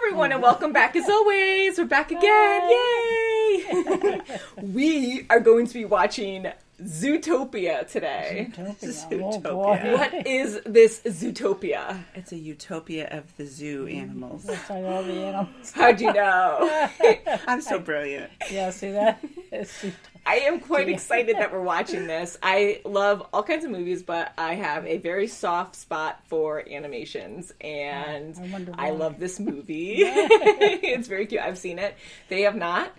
everyone, and welcome back as always. We're back again. Yay! We are going to be watching Zootopia today. Zootopia. Oh, boy. What is this Zootopia? It's a utopia of the zoo animals. Yes, I love the animals. How'd you know? I'm so brilliant. Yeah, see that? I am quite excited that we're watching this. I love all kinds of movies, but I have a very soft spot for animations, and I love this movie. It's very cute. I've seen it. They have not.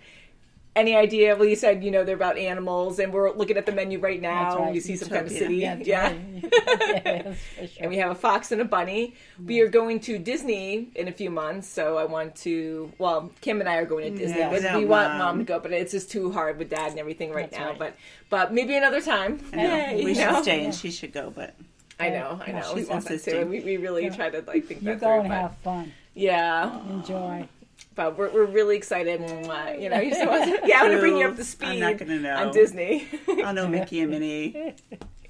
Any idea? Well, you said, they're about animals, and we're looking at the menu right now. Right. You see some kind of city. Yeah. Yes, for sure. And we have a fox and a bunny. We are going to Disney in a few months, so I want to, Kim and I are going to Disney, but we want Mom to go, but it's just too hard with Dad and everything right now. Right. But maybe another time. We should stay, and she should go, but... I know. We She's want that too. We really try to think that through. You go and have fun. Yeah. Enjoy. But we're really excited. You just want to, I'm going to bring you up to speed I'm not gonna know. on Disney. I'll know Mickey and Minnie.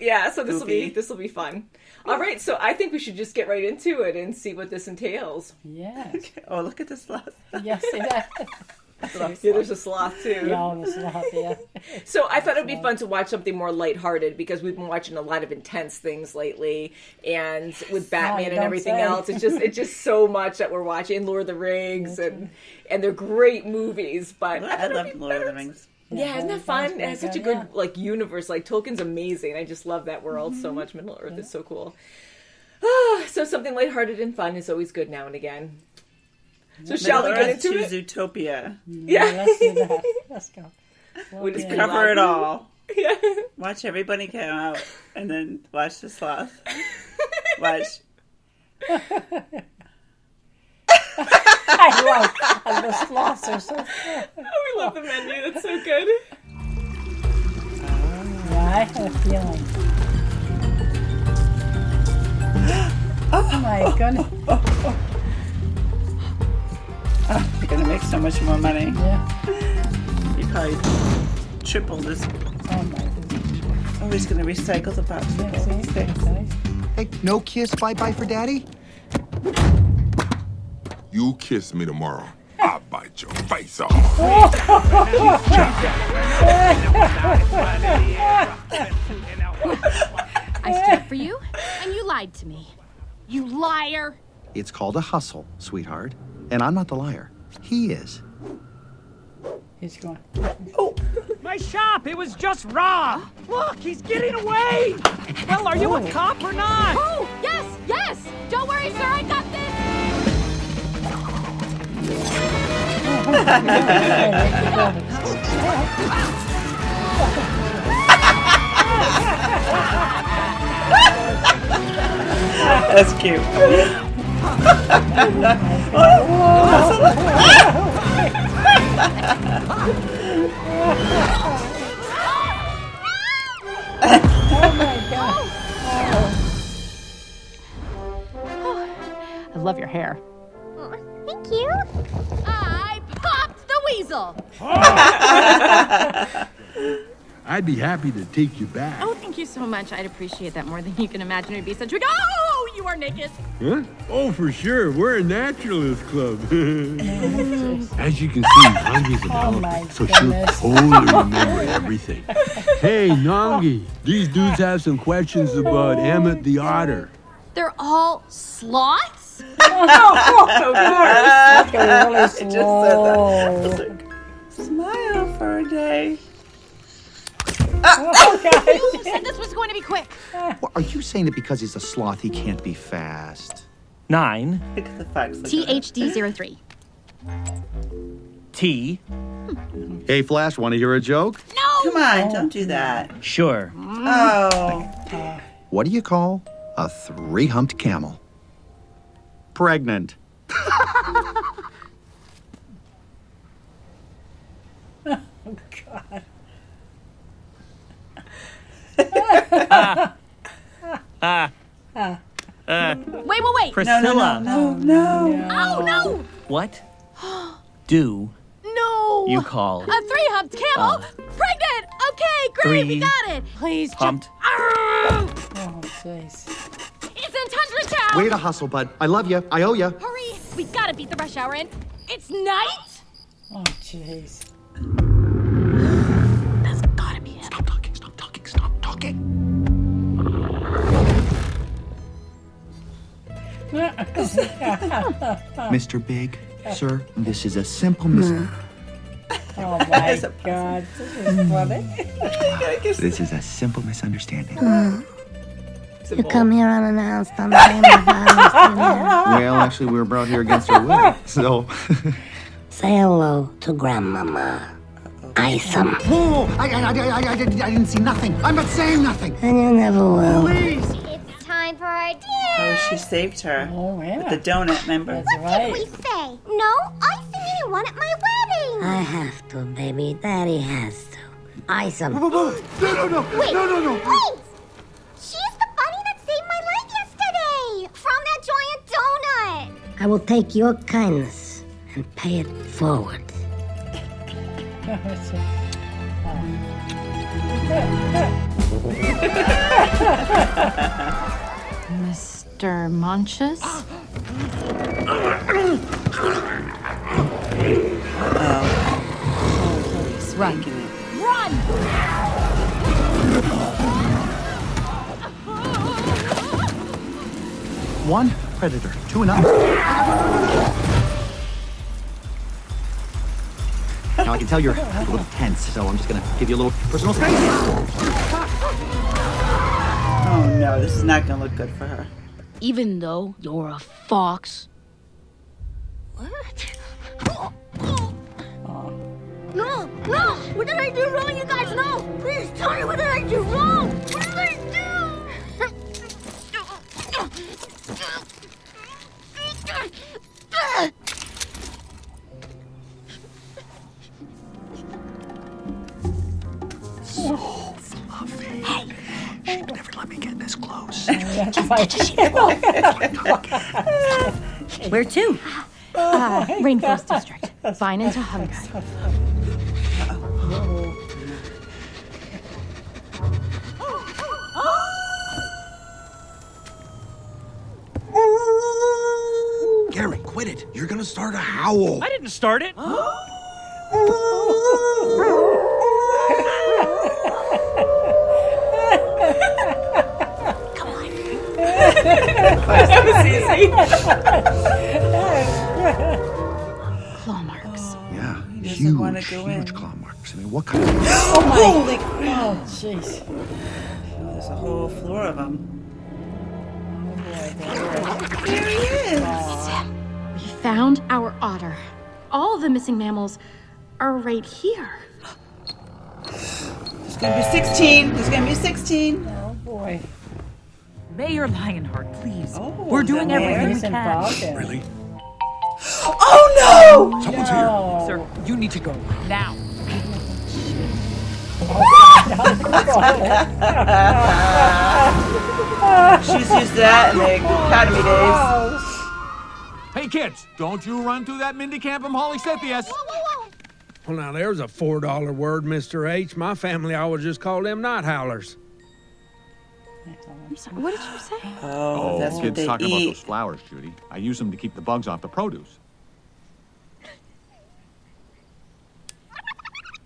Yeah, so this will be fun. All right, so I think we should just get right into it and see what this entails. Yes. Oh, look at the sloth. Yes, see that? Yeah, there's a sloth too. Yeah, the sloth, yeah. So I thought it would be fun to watch something more lighthearted because we've been watching a lot of intense things lately, and with Batman and everything else, it's just so much that we're watching. Lord of the Rings, and they're great movies. But I love Lord of the Rings. Yeah, isn't that fun? It has such a good universe. Tolkien's amazing. I just love that world so much. Middle Earth is so cool. So something lighthearted and fun is always good now and again. So shall we get into it? Zootopia. Yeah. Let's do that. Let's go. We just cover it all. Yeah. Watch everybody come out, and then watch the sloth. Watch. I love the sloths are so cool. Oh, we love the menu. That's so good. Yeah, I have a feeling. Oh my goodness. Oh, you're going to make so much more money. Yeah. You probably triple this. Oh my goodness. Oh, he's going to recycle the popsicle sticks. Hey, no kiss bye-bye for Daddy? You kiss me tomorrow, I'll bite your face off. I stood up for you, and you lied to me. You liar! It's called a hustle, sweetheart. And I'm not the liar. He is. He's going. My shop, it was just robbed. Look, he's getting away. Well, are you a cop or not? Oh, yes! Don't worry, sir, I got That's cute. I love your hair. Thank you. I popped the weasel. I'd be happy to take you back. Oh, thank you so much. I'd appreciate that more than you can imagine. It'd be such a... Oh, you are naked. Huh? Oh, for sure. We're a naturalist club. As you can see, Nangi's an elephant, so she'll totally remember everything. Hey, Nangi, these dudes have some questions about Emmett the otter. They're all sloths? That's going really slow. Smile for a day. You said this was going to be quick. Well, are you saying that because he's a sloth, he can't be fast? 9. Look at the fox. THD03. T. Hey, Flash, want to hear a joke? No! Come on, don't do that. Sure. Oh. What do you call a three-humped camel? Pregnant. Oh, God. Wait. Priscilla. No. Oh, no! What do No! you call A three-humped camel? Pregnant! Okay, great, we got it. Please, humped? Oh, jeez. It's in Tundra Town! Way to hustle, bud. I love you. I owe you. Hurry! We gotta beat the rush hour in. It's night? Oh, jeez. That's gotta be it. Stop talking, stop talking, stop talking. Mr. Big, sir, this is a simple Oh my God. This is funny. This is a simple misunderstanding. You come here unannounced on the family violence dinner. Well, actually, we were brought here against our will, so... Say hello to Grandmama. Ice 'em. Whoa! I didn't see nothing. I'm not saying nothing. And you never will. It's time for our dinner. Oh, she saved her. Oh, yeah. With the donut, remember? That's What right. did we say? No icing anyone at my wedding. I have to, baby. Daddy has to. Ice 'em. No. Wait. She's the bunny that saved my life yesterday from that giant donut. I will take your kindness and pay it forward. Mr. Munches? Run. Run! One predator, two enough. Now I can tell you're a little tense, so I'm just gonna give you a little personal space. Oh no, this is not gonna look good for her. Even though you're a fox. What? No! No! What did I do wrong, you guys? No! Please tell me what did I do wrong? What did I do? So fluffy. Hey, she'd never let me get this close. That's right. Where to? Rainforest District. Fine into Hunger. Gary, quit it. You're gonna start a howl. I didn't start it. That was easy. Claw marks. Yeah, doesn't wanna go huge in. claw marks. I mean, what kind of... Holy crap! Oh, jeez. There's a whole floor of them. There he is. We found our otter. All the missing mammals are right here. There's gonna be 16. There's gonna be 16. Oh, boy. Mayor Lionheart, please. Oh, We're doing the mayor? everything He's we can. involved in it. Really? Oh no! Someone's here. No. Sir, you need to go now. She's used to that in the academy days. Hey, kids, don't you run through that Mindy Camp from Holy Scythias. Well, now there's a $4 word, Mr. H. My family always just called them night howlers. I'm sorry, what did you say? Oh, that's what kids they talking about eat. those flowers, Judy. I use them to keep the bugs off the produce.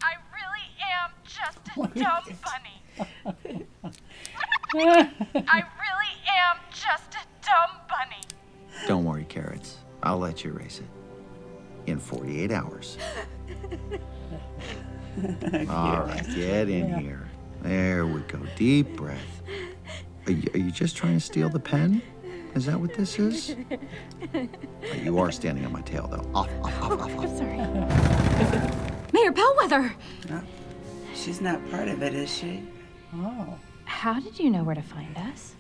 I really am just a dumb bunny. I really am just a dumb bunny. Don't worry, Carrots. I'll let you race it. In 48 hours. All right, get in here. There we go. Deep breath. Are you just trying to steal the pen? Is that what this is? You are standing on my tail, though. Off. I'm sorry. Mayor Bellwether! She's not part of it, is she? Oh. How did you know where to find us?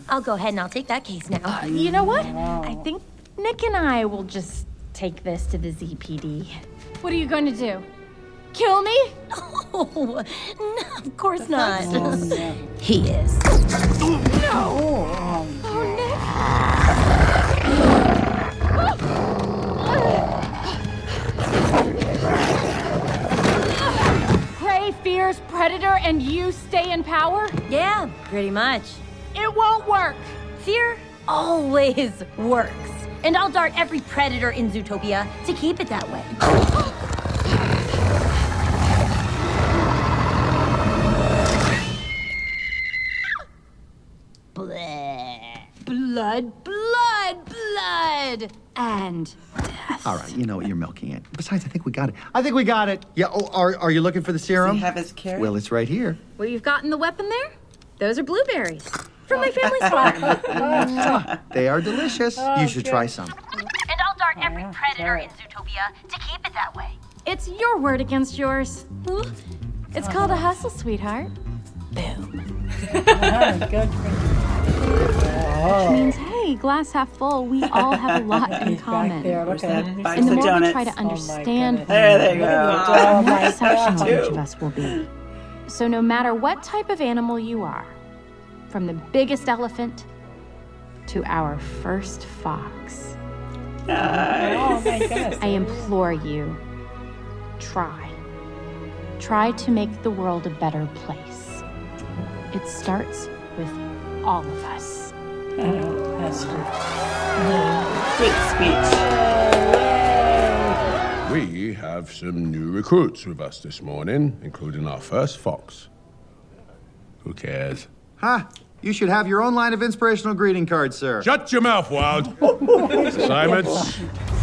I'll go ahead and I'll take that case now. You know what? I think Nick and I will just take this to the ZPD. What are you going to do? Kill me? Oh, no, of course not. Oh, no. He is. Oh, Prey fears predator and you stay in power? Yeah, pretty much. It won't work. Fear always works. And I'll dart every predator in Zootopia to keep it that way. Blood, blood, blood, and death. All right, you know what? You're milking it. Besides, I think we got it. Yeah, are you looking for the serum? Does he have his carrot? Well, it's right here. Well, you've gotten the weapon there? Those are blueberries. From my family's farm. They are delicious. You should try some. And I'll dart every predator in Zootopia to keep it that way. It's your word against yours. It's called a hustle, sweetheart. Boom. Good. Which means, hey, glass half full, we all have a lot in common. Where's that box And the of more we donuts? try to understand There you go. the more exceptional each of us will be. So no matter what type of animal you are, from the biggest elephant to our first fox, Oh my goodness. I implore you, try. Try to make the world a better place. It starts with all of us. That's true. Good speech. We have some new recruits with us this morning, including our first fox. Who cares? Huh? You should have your own line of inspirational greeting cards, sir. Shut your mouth, Wild. Assignments,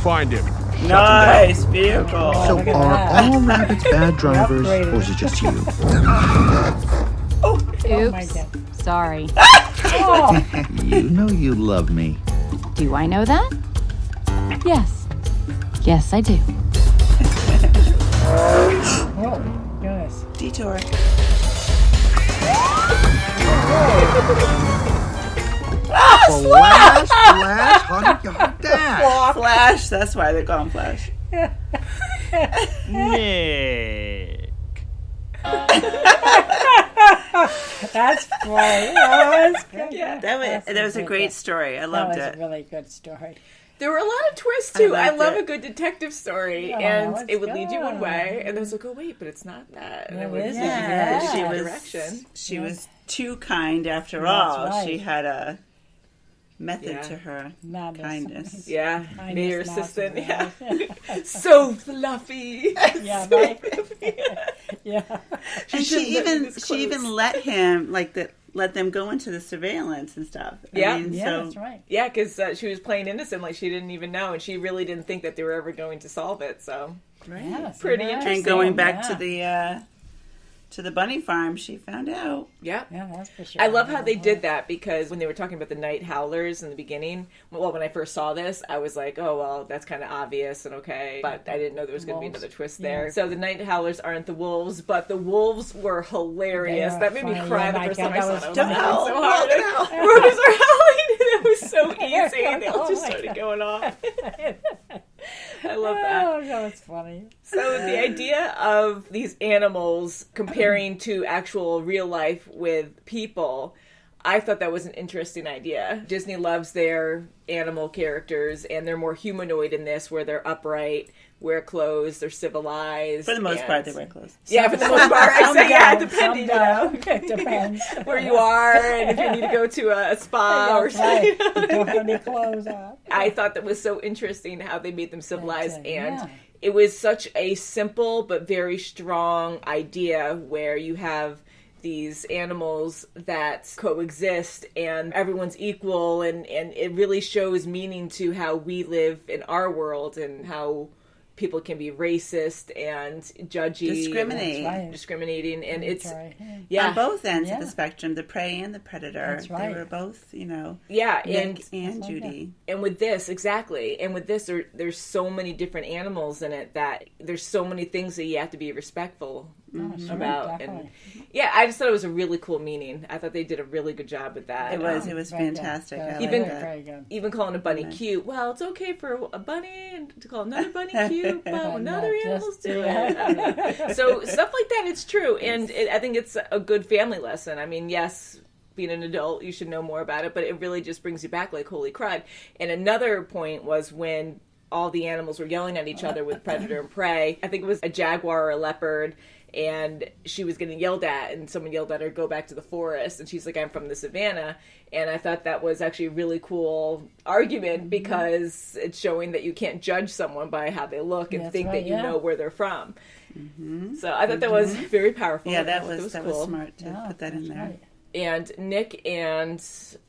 find him. Nice vehicle. So are all rabbits bad drivers, or is it just you? Oops. Sorry. You know you love me. Do I know that? Yes. Yes, I do. Oh, goodness. Detour. Flash, honey, dash. Flash. That's why they call him Flash. Nick. That's funny. Oh, that's good. Yeah. That was a great story. I loved That was it. a really good story. There were a lot of twists too. I liked love it. a good detective story, Oh, and it's it would lead you one good. way, and then it's like, oh wait, but it's not that. And it would lead you in Yeah, a she different was. direction. She was too kind after That's all. right. She had a method Yeah. to her Madness. kindness. Yeah, Kindness, mayor not assistant. so Yeah, so fluffy. Yeah, So right. fluffy. Yeah. And she shouldn't let even his she even clothes. let him let them go into the surveillance and stuff. Yeah. I mean, Yeah, so that's right. Yeah, because she was playing innocent, like she didn't even know, and she really didn't think that they were ever going to solve it. So Yes, Pretty yeah. interesting. and going back Yeah. to the bunny farm, she found out. yeah. Yeah, that's for sure. I love how they did that because when they were talking about the night howlers in the beginning, well, when I first saw this, I was like, oh, well, that's kind of obvious and okay, but I didn't know there was going to be Wolves. another twist Yeah. there. So the night howlers aren't the wolves, but the wolves were hilarious. They are that made me funny. cry Oh the my first God, time I that saw was it. I was Don't laughing so howl. hard. Don't Roses are howling, and it was so easy, and they all just Oh my started God. going off. I love that. Oh, that's funny. So the idea of these animals comparing to actual real life with people, I thought that was an interesting idea. Disney loves their animal characters, and they're more humanoid in this, where they're upright, wear clothes, they're civilized. For the most and- part, they wear clothes. Yeah, for the most part. I say, yeah, Some depending, don't. It depends. where you are, and if you need to go to a spa or That's something. right. You don't have any clothes on. I thought that was so interesting how they made them civilized, That's it, and yeah. it was such a simple but very strong idea where you have these animals that coexist and everyone's equal, and it really shows meaning to how we live in our world and how people can be racist and judgy, Discriminate. That's right. discriminating, and it's That's right. yeah, On both ends Yeah. of the spectrum, the prey and the predator. That's right. They were both, yeah, Nick and and Judy. And with this, exactly. And with this, there's so many different animals in it that there's so many things that you have to be respectful about. definitely. And yeah, I just thought it was a really cool meaning. I thought they did a really good job with that. It was Very fantastic. good. I Even- liked that. Very good. Even calling a bunny cute. Well, it's okay for a bunny and to call another bunny cute, but when other not animals just- do yeah. it. I don't know. So stuff like that, it's true. And I think it's a good family lesson. I mean, yes, being an adult, you should know more about it, but it really just brings you back like, holy crud. And another point was when all the animals were yelling at each other with predator and prey. I think it was a jaguar or a leopard, and she was getting yelled at, and someone yelled at her, go back to the forest, and she's like, I'm from the savannah. And I thought that was actually a really cool argument, because it's showing that you can't judge someone by how they look and think that you know where they're from. So I thought that was very powerful. Yeah, that was cool. was smart to put that in there. Right. And Nick and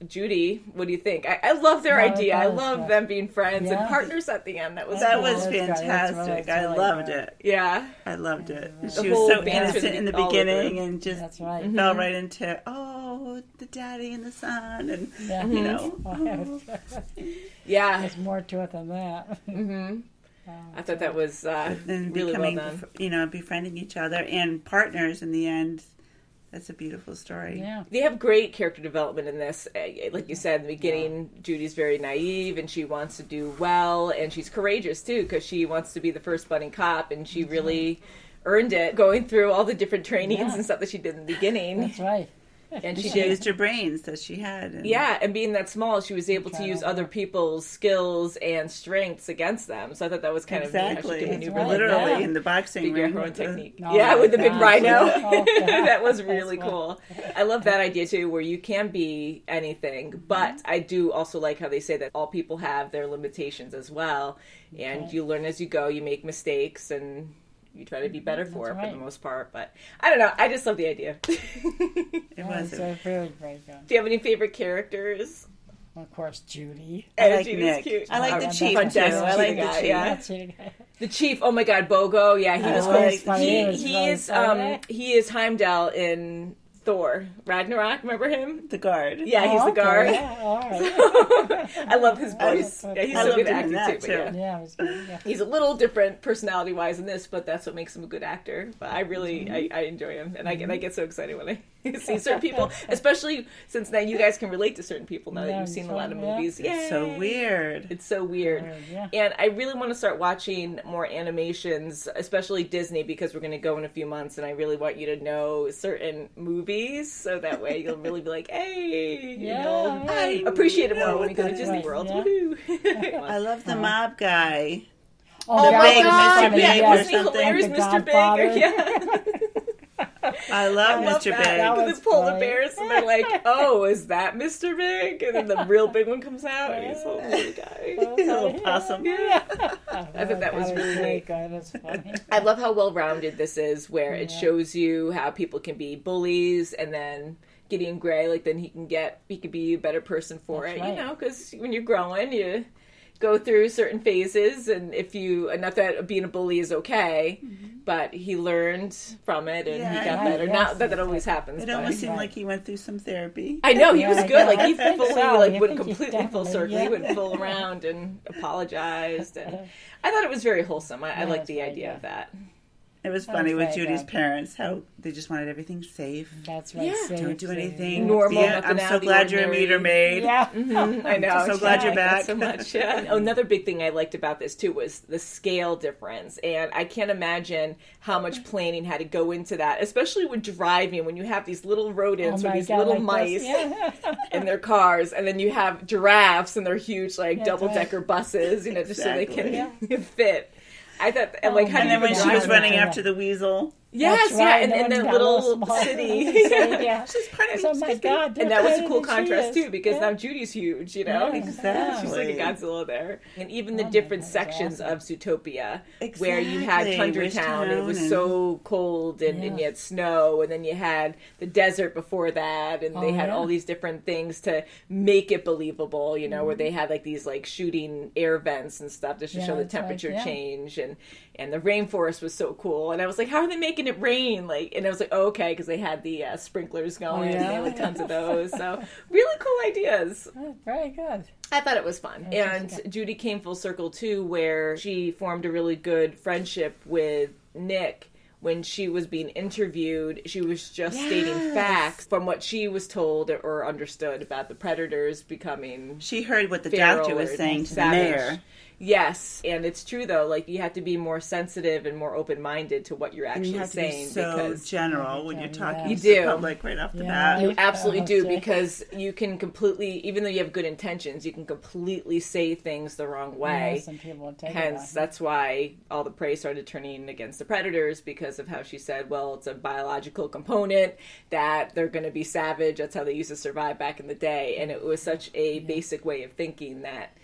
Judy, what do you think? I love their idea. I love them being friends and partners at the end. That was fantastic. I loved it. Yeah. I loved it. The She was whole so banter innocent in the all beginning over. and just That's right. fell right into, the daddy and the son, and, you know. Yeah. There's more to it than that. I thought that was and really well becoming, done. befriending each other and partners in the end. That's a beautiful story. Yeah. They have great character development in this. Like you said in the beginning, Judy's very naive and she wants to do well, and she's courageous too, because she wants to be the first budding cop, and she really earned it going through all the different trainings and stuff that she did in the beginning. That's right. And she used her brains that she had. And being that small, she was able to use other people's skills and strengths against them. So I thought that was kind of neat how she could maneuver literally in the boxing figure ring. out her own technique. Oh with the big rhino. Oh, that was really cool. I love that idea too, where you can be anything. But I do also like how they say that all people have their limitations as well, and you learn as you go. You make mistakes and you try to be better for the most part. But I don't know. I just love the idea. It was very, very good. Do you have any favorite characters? Well, of course, Judy. I like Judy's Nick. cute. I like the chief too. I like the chief. Yeah. The chief. Oh my God, Bogo. Yeah, he was cool. He is Heimdall in Thor Ragnarok. Remember him? The guard. Yeah, he's the guard. Yeah, all right. I love his voice. He's so good at acting too. Yeah, it was good. Yeah. He's a little different personality-wise in this, but that's what makes him a good actor. But I really, I enjoy him, and I get so excited when I see certain people, especially since now you guys can relate to certain people now that you've seen a lot of movies. It's so weird. It's so weird. And I really want to start watching more animations, especially Disney, because we're going to go in a few months, and I really want you to know certain movies, so that way you'll really be like, hey, you know, I appreciate it more when we go to Disney World. Woohoo! I love the mob guy. Oh, Big God. Mr. Big Yeah, or wasn't he something. hilarious, Mr. Big? Yeah. I love Mr. Big. With the polar bears, and they're like, "Oh, is that Mr. Big?" And then the real big one comes out, and he's a little guy, little possum. Yeah. I thought that was really neat. That's funny. I love how well-rounded this is, where it shows you how people can be bullies, and then Gideon Grey, like then he can be a better person for it, you know, because when you're growing, you go through certain phases, and not that being a bully is okay, but he learned from it and he got better. Not that always happens. It almost seemed like he went through some therapy. I know, he was good. Like he fully went he completely full circle. definitely, He went full around and apologized, and I thought it was very wholesome. I like the idea of that. It was funny with Judy's parents, how they just wanted everything safe. That's right. Yeah. Safe, Don't do anything. Normal. I'm so glad you're a meter maid. Yeah. I know. I'm so glad you're back. So much. Yeah. Another big thing I liked about this too was the scale difference, and I can't imagine how much planning had to go into that, especially with driving. When you have these little rodents or these little mice in their cars, and then you have giraffes in their huge double-decker buses, you know, just so they can fit. I thought, and then when she was running after the weasel. Yes, right. in the little city. She's part of Oh my God! And that was a cool contrast too, because now Judy's huge, you know? Exactly. She's like a Godzilla there. And even the different sections of Zootopia, where you had Tundra Town, and it was so cold, and you had snow, and then you had the desert before that, and they had all these different things to make it believable, you know, where they had these shooting air vents and stuff just to show the temperature change, and the rainforest was so cool. And I was like, how are they making it rain? And I was like, oh, okay, because they had the sprinklers going, and they had tons of those. So really cool ideas. Oh, very good. I thought it was fun. And Judy came full circle too, where she formed a really good friendship with Nick. When she was being interviewed, she was just stating facts from what she was told or understood about the predators becoming She heard what the doctor was saying to the mayor. Yes, and it's true though. Like you have to be more sensitive and more open-minded to what you're actually you have saying. To be so because general when you're talking you to do. the public right off the bat. You absolutely do, because you can completely, even though you have good intentions, you can completely say things the wrong way. Yeah, some people take Hence, that's why all the prey started turning against the predators, because of how she said, well, it's a biological component, that they're going to be savage. That's how they used to survive back in the day. And it was such a basic way of thinking that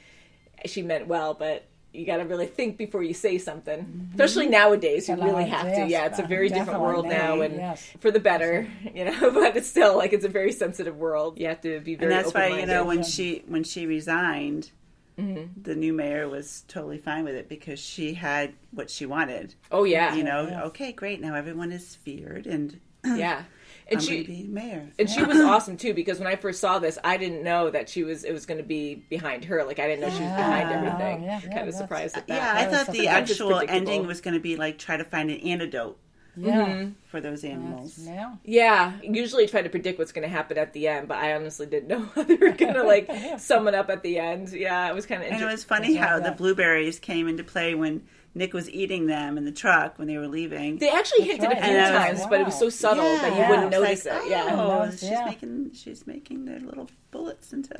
she meant well, but you got to really think before you say something. Especially nowadays, you really have to. Yeah, it's a very different world now, and for the better, but it's still like it's a very sensitive world. You have to be very open-minded. And that's why, when she resigned, the new mayor was totally fine with it because she had what she wanted. Oh, yeah. Okay, great. Now everyone is feared and yeah. And I'm going to be mayor. And she was awesome too, because when I first saw this, I didn't know that it was going to be behind her. Like I didn't know she was behind everything. I'm kind of surprised at that. Yeah, I thought the actual ending was going to be like try to find an antidote. For those animals. Yeah. Usually try to predict what's going to happen at the end, but I honestly didn't know how they were going to sum it up at the end. Yeah, it was kind of interesting. And it was funny how the blueberries came into play when Nick was eating them in the truck when they were leaving. They actually hinted a few times, but it was so subtle that you wouldn't notice it. Yeah. She's making their little bullets into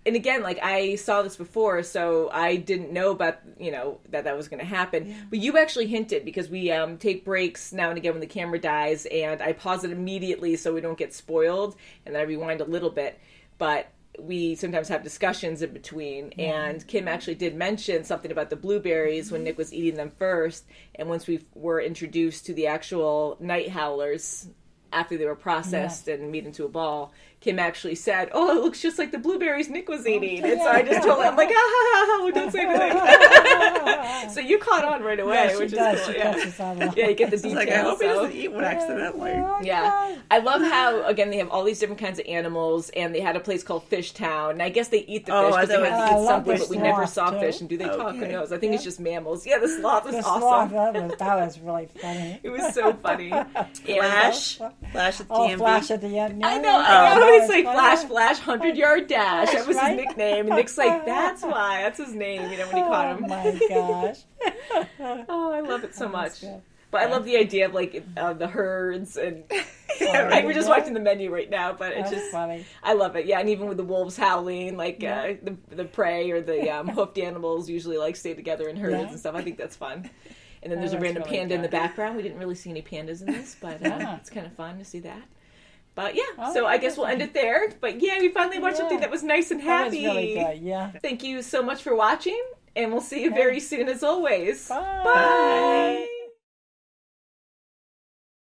And again, like I saw this before, so I didn't know about that was going to happen. Yeah. But you actually hinted, because we take breaks now and again when the camera dies, and I pause it immediately so we don't get spoiled, and then I rewind a little bit. But we sometimes have discussions in between, and Kim actually did mention something about the blueberries when Nick was eating them first, and once we were introduced to the actual night howlers after they were processed and made into a ball, Kim actually said, "Oh, it looks just like the blueberries Nick was eating." And so I just told him, I'm like, don't say anything. So you caught on right away, which is cool. Yeah, you get the details. Like, I hope he doesn't eat one accidentally. Yeah. I love how, again, they have all these different kinds of animals, and they had a place called Fish Town. And I guess they eat the fish because they had to eat something, but we never saw fish. And do they talk? Who knows? I think it's just mammals. Yeah, the sloth was awesome. That was really funny. It was so funny. Flash at the DMV. Flash at the end. I know. It's like Flash, 100-yard dash. That was his nickname. And Nick's like, that's why. That's his name, when he caught him. Oh, my gosh. I love it so much. But I love the idea of the herds. And we're just watching the menu right now, but it's just funny. I love it. Yeah, and even with the wolves howling, the prey or the hoofed animals usually stay together in herds and stuff. I think that's fun. And then there's a random panda in the background. We didn't really see any pandas in this, but it's kind of fun to see that. But so I guess we'll end it there. But we finally watched something that was nice and happy. That was really good, yeah. Thank you so much for watching, and we'll see you very soon as always. Bye. Bye.